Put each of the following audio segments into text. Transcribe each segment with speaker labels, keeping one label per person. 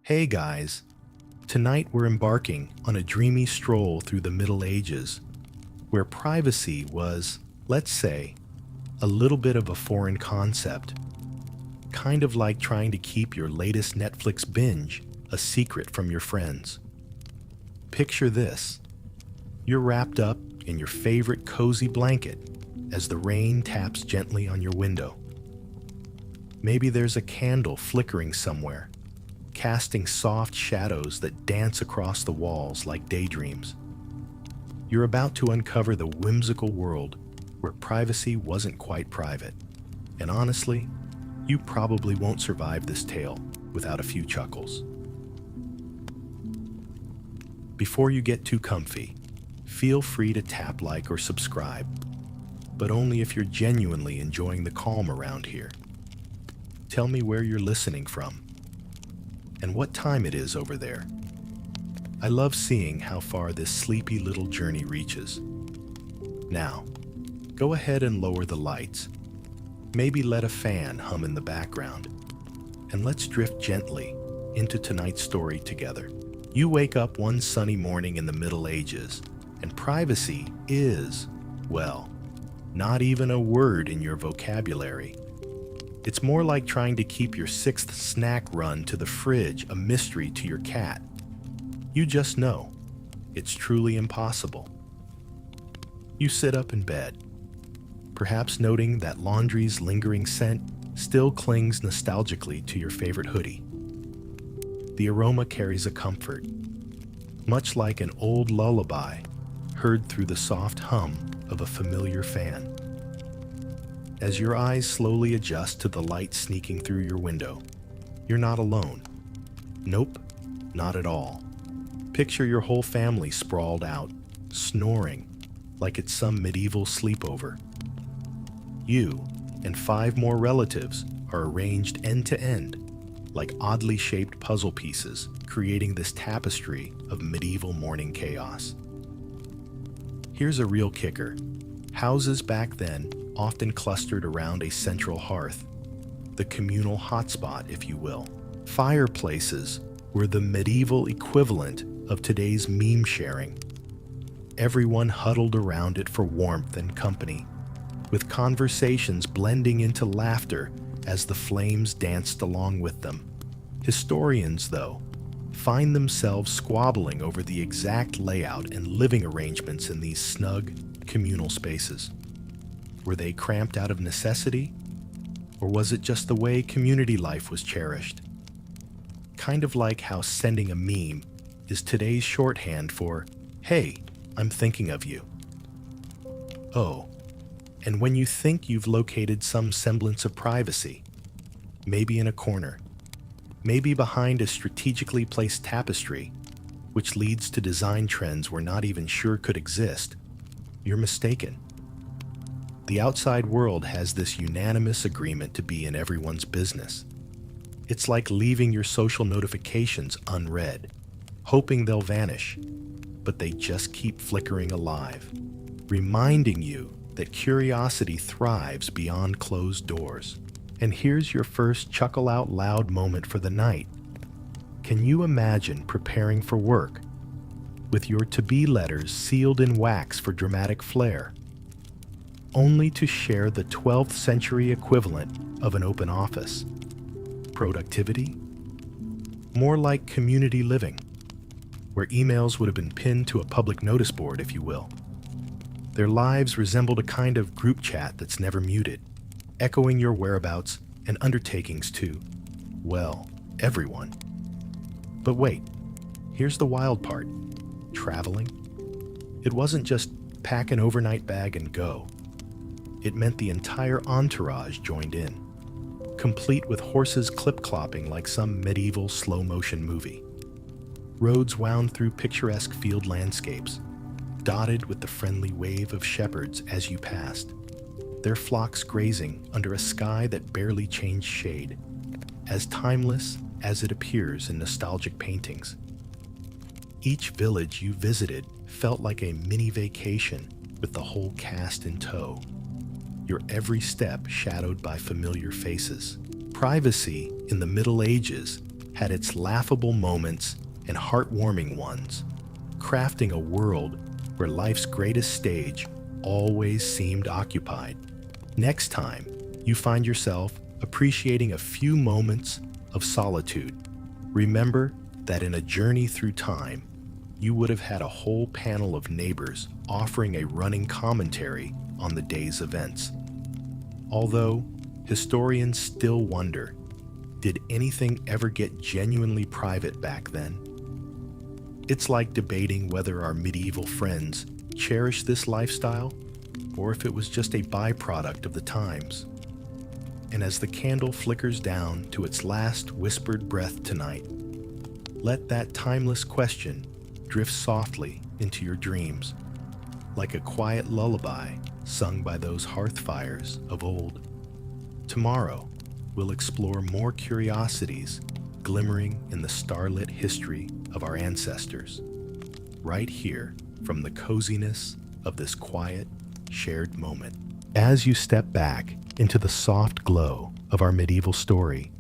Speaker 1: Hey guys, tonight we're embarking on a dreamy stroll through the Middle Ages, where privacy was, let's say, a little bit of a foreign concept, kind of like trying to keep your latest Netflix binge a secret from your friends. Picture this. You're wrapped up in your favorite cozy blanket as the rain taps gently on your window. Maybe there's a candle flickering somewhere, casting soft shadows that dance across the walls like daydreams. You're about to uncover the whimsical world where privacy wasn't quite private. And honestly, you probably won't survive this tale without a few chuckles. Before you get too comfy, feel free to tap like or subscribe, but only if you're genuinely enjoying the calm around here. Tell me where you're listening from and what time it is over there. I love seeing how far this sleepy little journey reaches. Now, go ahead and lower the lights. Maybe let a fan hum in the background. And let's drift gently into tonight's story together. You wake up one sunny morning in the Middle Ages, and privacy is, well, not even a word in your vocabulary. It's more like trying to keep your sixth snack run to the fridge a mystery to your cat. You just know it's truly impossible. You sit up in bed, perhaps noting that laundry's lingering scent still clings nostalgically to your favorite hoodie. The aroma carries a comfort, much like an old lullaby heard through the soft hum of a familiar fan. As your eyes slowly adjust to the light sneaking through your window, you're not alone. Nope, not at all. Picture your whole family sprawled out, snoring like it's some medieval sleepover. You and 5 more relatives are arranged end to end, like oddly shaped puzzle pieces, creating this tapestry of medieval morning chaos. Here's a real kicker. Houses back then often clustered around a central hearth, the communal hotspot, if you will. Fireplaces were the medieval equivalent of today's meme sharing. Everyone huddled around it for warmth and company, with conversations blending into laughter as the flames danced along with them. Historians, though, find themselves squabbling over the exact layout and living arrangements in these snug, communal spaces. Were they cramped out of necessity? Or was it just the way community life was cherished? Kind of like how sending a meme is today's shorthand for, "Hey, I'm thinking of you." Oh, and when you think you've located some semblance of privacy, maybe in a corner, maybe behind a strategically placed tapestry, which leads to design trends we're not even sure could exist, you're mistaken. The outside world has this unanimous agreement to be in everyone's business. It's like leaving your social notifications unread, hoping they'll vanish, but they just keep flickering alive, reminding you that curiosity thrives beyond closed doors. And here's your first chuckle out loud moment for the night. Can you imagine preparing for work with your to-be letters sealed in wax for dramatic flair, only to share the 12th century equivalent of an open office? Productivity? More like community living, where emails would have been pinned to a public notice board, if you will. Their lives resembled a kind of group chat that's never muted, echoing your whereabouts and undertakings to, well, everyone. But wait, here's the wild part. Traveling? It wasn't just pack an overnight bag and go. It meant the entire entourage joined in, complete with horses clip-clopping like some medieval slow-motion movie. Roads wound through picturesque field landscapes, dotted with the friendly wave of shepherds as you passed, their flocks grazing under a sky that barely changed shade, as timeless as it appears in nostalgic paintings. Each village you visited felt like a mini vacation with the whole cast in tow, your every step shadowed by familiar faces. Privacy in the Middle Ages had its laughable moments and heartwarming ones, crafting a world where life's greatest stage always seemed occupied. Next time you find yourself appreciating a few moments of solitude, remember that in a journey through time, you would have had a whole panel of neighbors offering a running commentary on the day's events. Although historians still wonder, did anything ever get genuinely private back then? It's like debating whether our medieval friends cherished this lifestyle or if it was just a byproduct of the times. And as the candle flickers down to its last whispered breath tonight, let that timeless question drift softly into your dreams, like a quiet lullaby sung by those hearth fires of old. Tomorrow, we'll explore more curiosities glimmering in the starlit history of our ancestors, right here from the coziness of this quiet, shared moment. As you step back into the soft glow of our medieval story,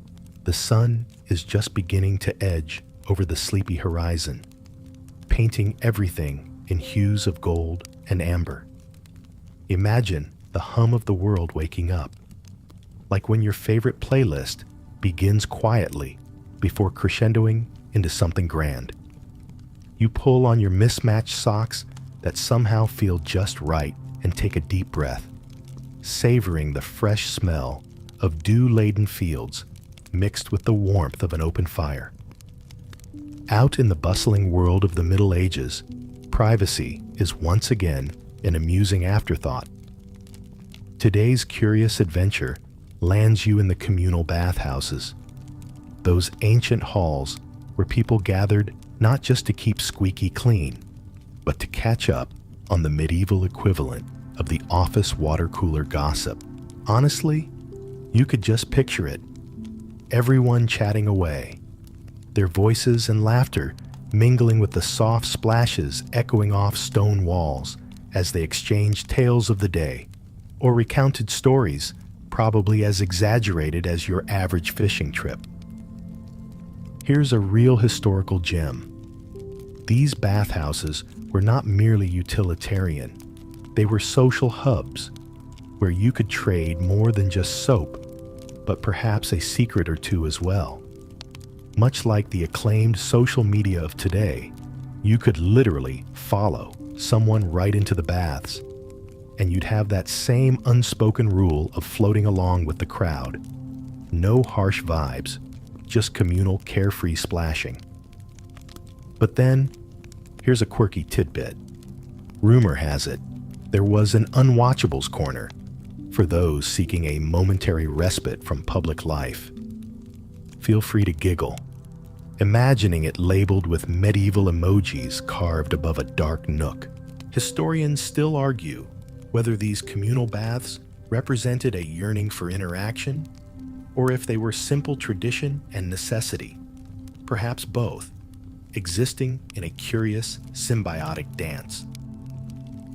Speaker 1: the sun is just beginning to edge over the sleepy horizon, painting everything in hues of gold and amber. Imagine the hum of the world waking up, like when your favorite playlist begins quietly before crescendoing into something grand. You pull on your mismatched socks that somehow feel just right and take a deep breath, savoring the fresh smell of dew-laden fields mixed with the warmth of an open fire. Out in the bustling world of the Middle Ages, privacy is once again an amusing afterthought. Today's curious adventure lands you in the communal bathhouses, those ancient halls where people gathered not just to keep squeaky clean, but to catch up on the medieval equivalent of the office water cooler gossip. Honestly, you could just picture it. Everyone chatting away, their voices and laughter mingling with the soft splashes echoing off stone walls as they exchanged tales of the day, or recounted stories probably as exaggerated as your average fishing trip. Here's a real historical gem. These bathhouses were not merely utilitarian. They were social hubs where you could trade more than just soap, but perhaps a secret or two as well. Much like the acclaimed social media of today, you could literally follow someone right into the baths, and you'd have that same unspoken rule of floating along with the crowd. No harsh vibes, just communal carefree splashing. But then, here's a quirky tidbit. Rumor has it, there was an unwatchables corner for those seeking a momentary respite from public life. Feel free to giggle, imagining it labeled with medieval emojis carved above a dark nook. Historians still argue whether these communal baths represented a yearning for interaction, or if they were simple tradition and necessity, perhaps both, existing in a curious, symbiotic dance.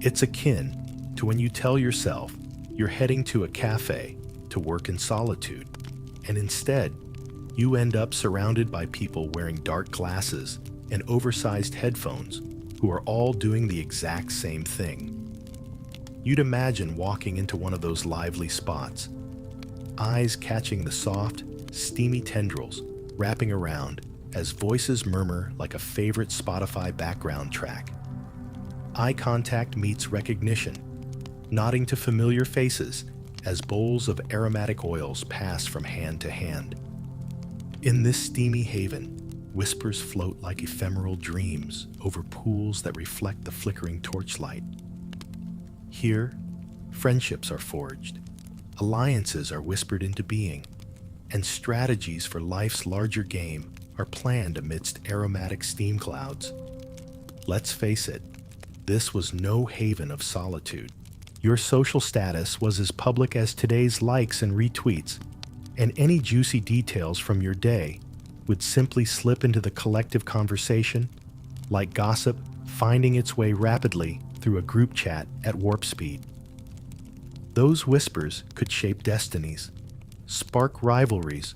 Speaker 1: It's akin to when you tell yourself you're heading to a cafe to work in solitude, and instead, you end up surrounded by people wearing dark glasses and oversized headphones who are all doing the exact same thing. You'd imagine walking into one of those lively spots, eyes catching the soft, steamy tendrils wrapping around as voices murmur like a favorite Spotify background track. Eye contact meets recognition, nodding to familiar faces as bowls of aromatic oils pass from hand to hand. In this steamy haven, whispers float like ephemeral dreams over pools that reflect the flickering torchlight. Here, friendships are forged, alliances are whispered into being, and strategies for life's larger game are planned amidst aromatic steam clouds. Let's face it, this was no haven of solitude. Your social status was as public as today's likes and retweets, and any juicy details from your day would simply slip into the collective conversation, like gossip finding its way rapidly through a group chat at warp speed. Those whispers could shape destinies, spark rivalries,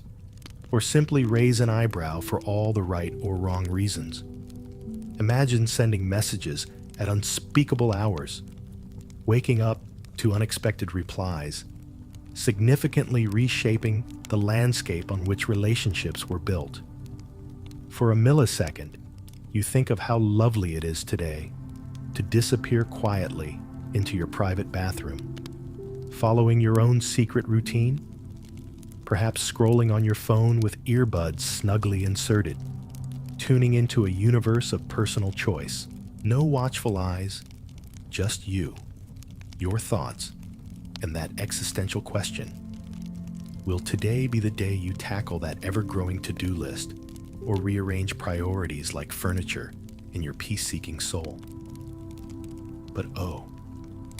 Speaker 1: or simply raise an eyebrow for all the right or wrong reasons. Imagine sending messages at unspeakable hours, waking up to unexpected replies, significantly reshaping the landscape on which relationships were built. For a millisecond, you think of how lovely it is today to disappear quietly into your private bathroom, following your own secret routine, perhaps scrolling on your phone with earbuds snugly inserted, tuning into a universe of personal choice. No watchful eyes, just you, your thoughts, and that existential question. Will today be the day you tackle that ever-growing to-do list or rearrange priorities like furniture in your peace-seeking soul? But oh,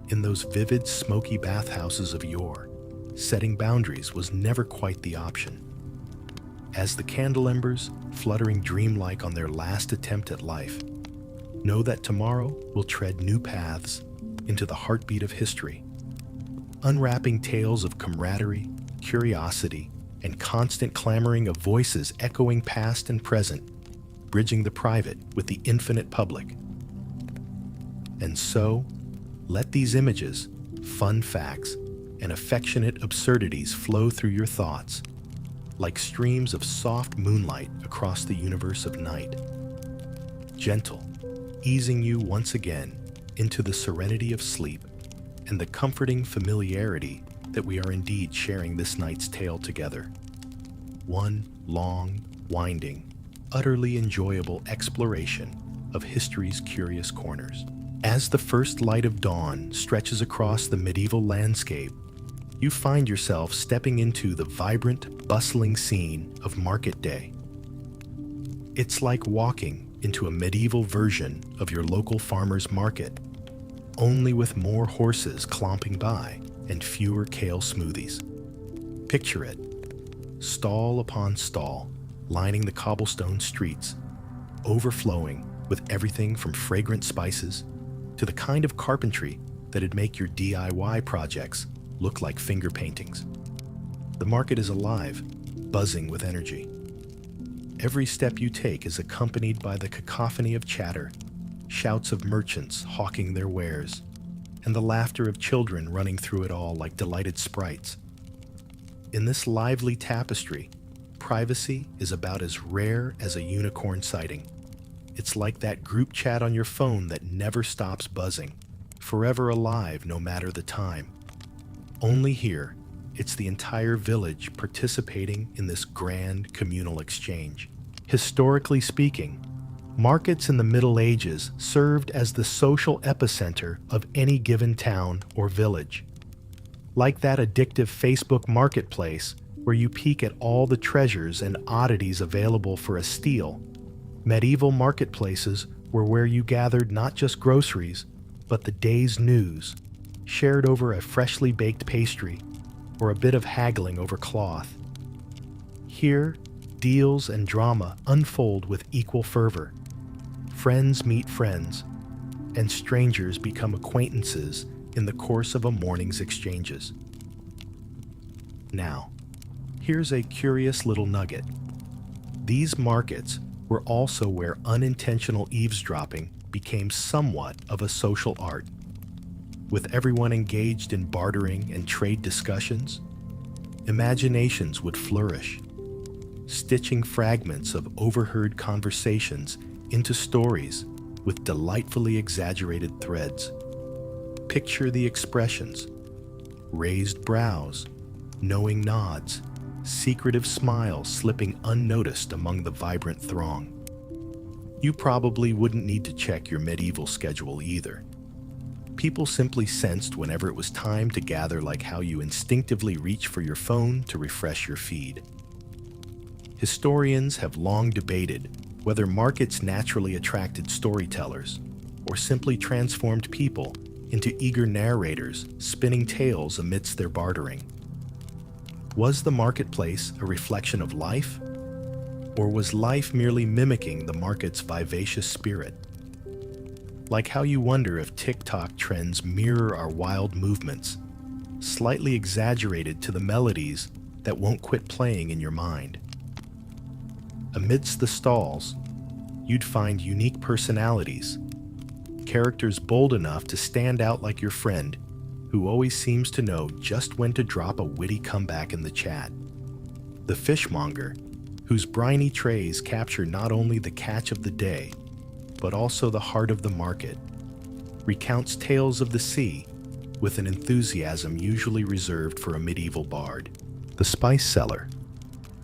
Speaker 1: in those vivid, smoky bathhouses of yore, setting boundaries was never quite the option. As the candle embers, fluttering dreamlike on their last attempt at life, know that tomorrow will tread new paths into the heartbeat of history, unwrapping tales of camaraderie, curiosity, and constant clamoring of voices echoing past and present, bridging the private with the infinite public. And so, let these images, fun facts, and affectionate absurdities flow through your thoughts, like streams of soft moonlight across the universe of night, gentle, easing you once again into the serenity of sleep and the comforting familiarity that we are indeed sharing this night's tale together. One long, winding, utterly enjoyable exploration of history's curious corners. As the first light of dawn stretches across the medieval landscape, you find yourself stepping into the vibrant, bustling scene of market day. It's like walking into a medieval version of your local farmer's market, only with more horses clomping by and fewer kale smoothies. Picture it, stall upon stall, lining the cobblestone streets, overflowing with everything from fragrant spices to the kind of carpentry that'd make your DIY projects look like finger paintings. The market is alive, buzzing with energy. Every step you take is accompanied by the cacophony of chatter, shouts of merchants hawking their wares, and the laughter of children running through it all like delighted sprites. In this lively tapestry, privacy is about as rare as a unicorn sighting. It's like that group chat on your phone that never stops buzzing, forever alive no matter the time. Only here, it's the entire village participating in this grand communal exchange. Historically speaking, markets in the Middle Ages served as the social epicenter of any given town or village. Like that addictive Facebook marketplace where you peek at all the treasures and oddities available for a steal, medieval marketplaces were where you gathered not just groceries, but the day's news, shared over a freshly baked pastry or a bit of haggling over cloth. Here, deals and drama unfold with equal fervor. Friends meet friends, and strangers become acquaintances in the course of a morning's exchanges. Now, here's a curious little nugget. These markets were also where unintentional eavesdropping became somewhat of a social art. With everyone engaged in bartering and trade discussions, imaginations would flourish, stitching fragments of overheard conversations into stories with delightfully exaggerated threads. Picture the expressions: raised brows, knowing nods, secretive smiles slipping unnoticed among the vibrant throng. You probably wouldn't need to check your medieval schedule either. People simply sensed whenever it was time to gather, like how you instinctively reach for your phone to refresh your feed. Historians have long debated whether markets naturally attracted storytellers or simply transformed people into eager narrators spinning tales amidst their bartering. Was the marketplace a reflection of life, or was life merely mimicking the market's vivacious spirit? Like how you wonder if TikTok trends mirror our wild movements, slightly exaggerated to the melodies that won't quit playing in your mind. Amidst the stalls, you'd find unique personalities, characters bold enough to stand out like your friend, who always seems to know just when to drop a witty comeback in the chat. The fishmonger, whose briny trays capture not only the catch of the day, but also the heart of the market, recounts tales of the sea with an enthusiasm usually reserved for a medieval bard. The spice seller,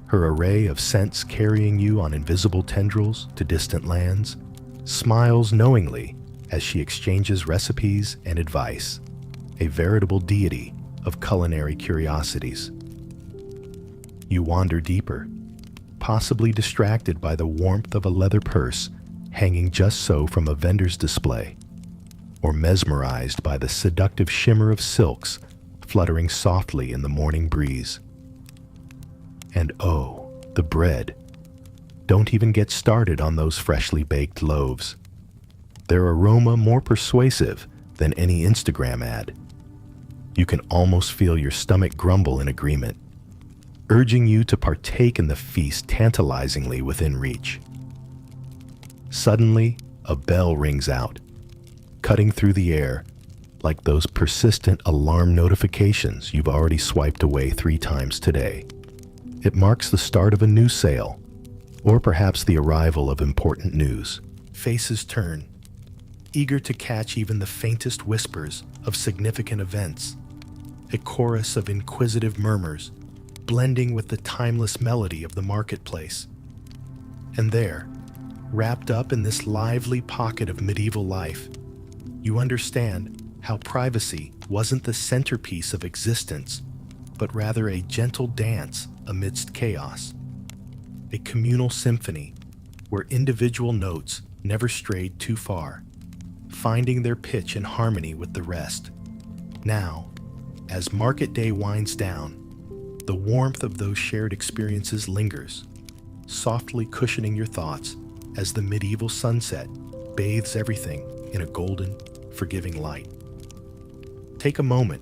Speaker 1: her array of scents carrying you on invisible tendrils to distant lands, smiles knowingly as she exchanges recipes and advice, a veritable deity of culinary curiosities. You wander deeper, possibly distracted by the warmth of a leather purse hanging just so from a vendor's display, or mesmerized by the seductive shimmer of silks fluttering softly in the morning breeze. And oh, the bread. Don't even get started on those freshly baked loaves. Their aroma more persuasive than any Instagram ad. You can almost feel your stomach grumble in agreement, urging you to partake in the feast tantalizingly within reach. Suddenly, a bell rings out, cutting through the air like those persistent alarm notifications you've already swiped away 3 times today. It marks the start of a new sale, or perhaps the arrival of important news. Faces turn, eager to catch even the faintest whispers of significant events, a chorus of inquisitive murmurs blending with the timeless melody of the marketplace. And there, wrapped up in this lively pocket of medieval life, you understand how privacy wasn't the centerpiece of existence, but rather a gentle dance amidst chaos, a communal symphony where individual notes never strayed too far, finding their pitch in harmony with the rest. Now, as market day winds down, the warmth of those shared experiences lingers, softly cushioning your thoughts as the medieval sunset bathes everything in a golden, forgiving light. Take a moment,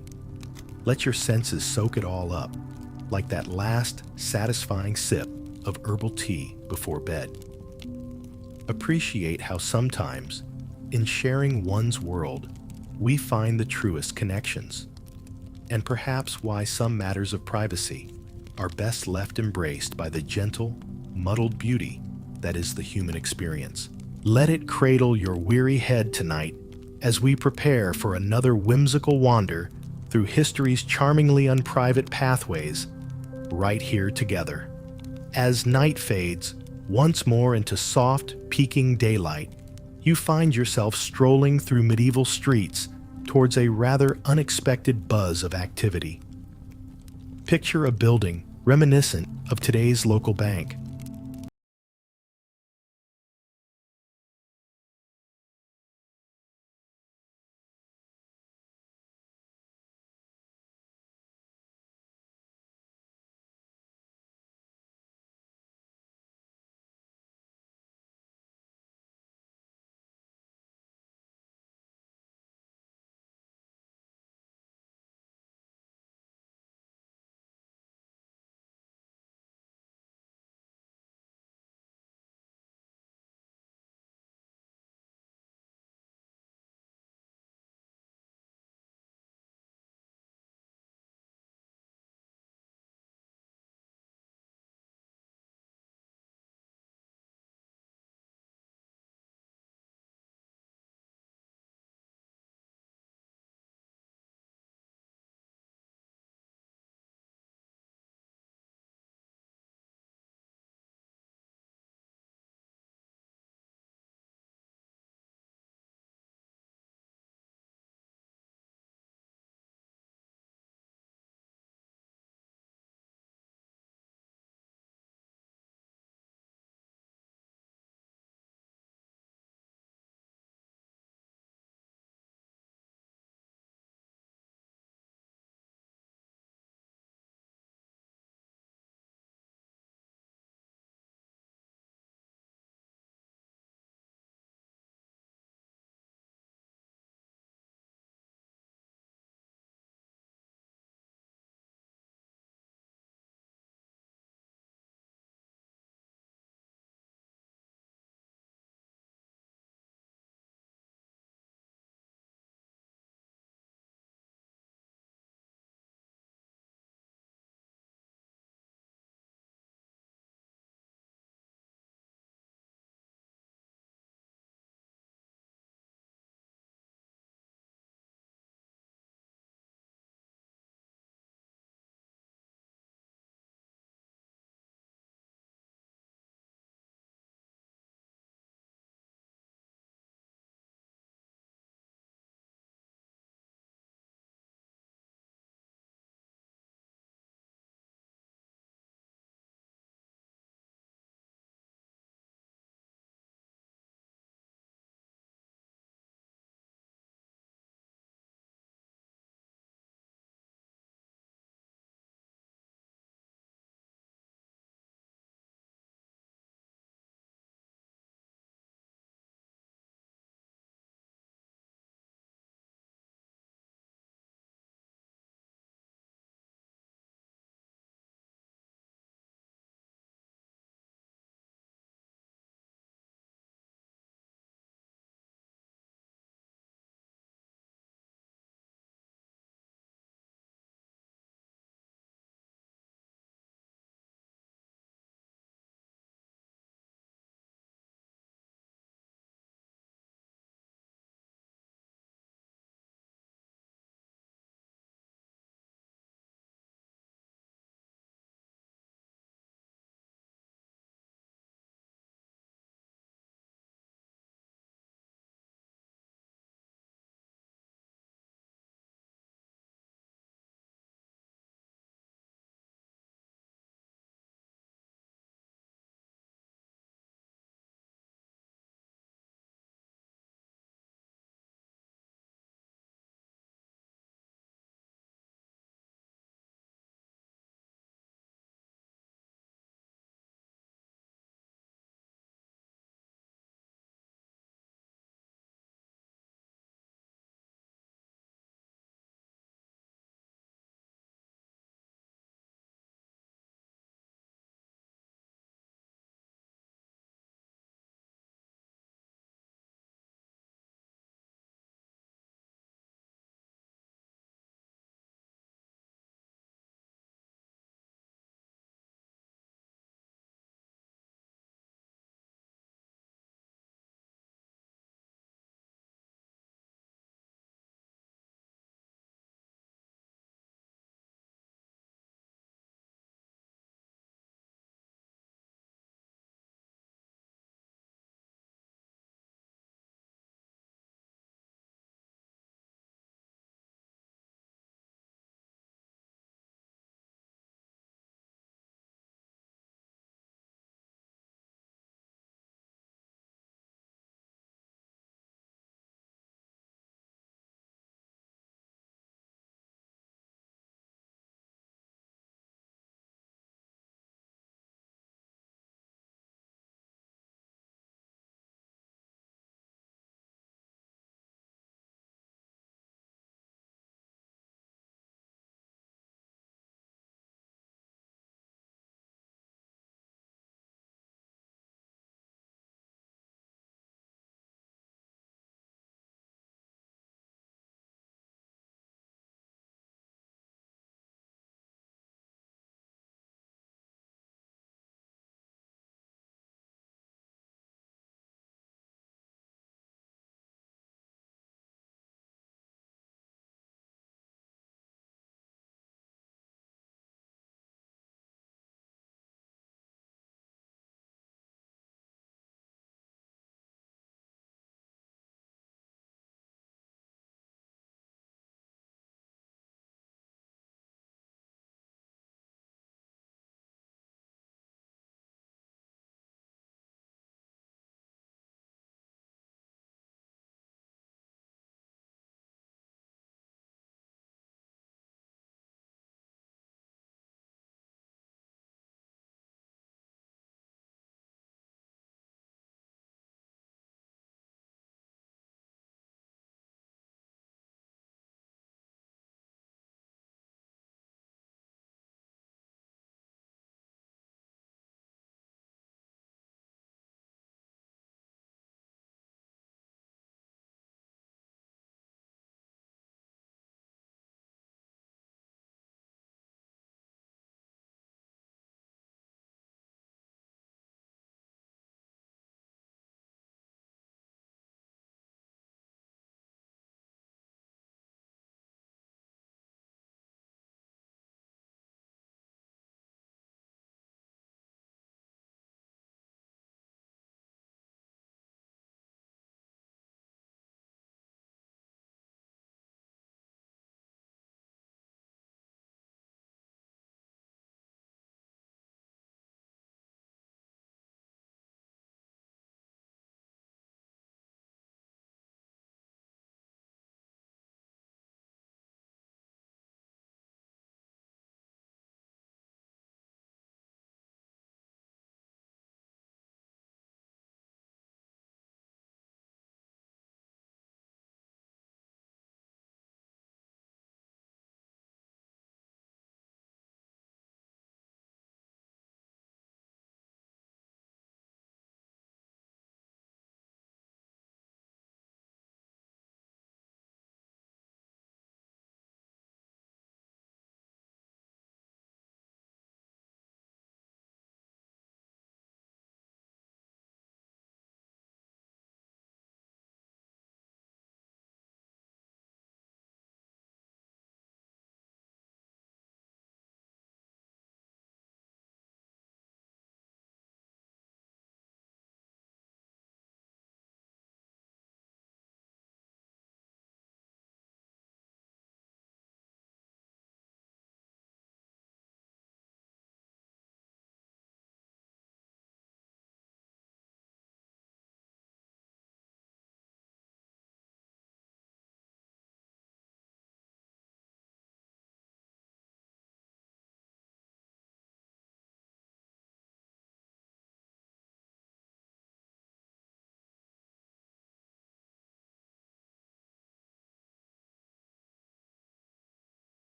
Speaker 1: let your senses soak it all up, like that last satisfying sip of herbal tea before bed. Appreciate how sometimes, in sharing one's world, we find the truest connections, and perhaps why some matters of privacy are best left embraced by the gentle, muddled beauty that is the human experience. Let it cradle your weary head tonight as we prepare for another whimsical wander through history's charmingly unprivate pathways, right here together. As night fades once more into soft, peeking daylight, you find yourself strolling through medieval streets towards a rather unexpected buzz of activity. Picture a building reminiscent of today's local bank,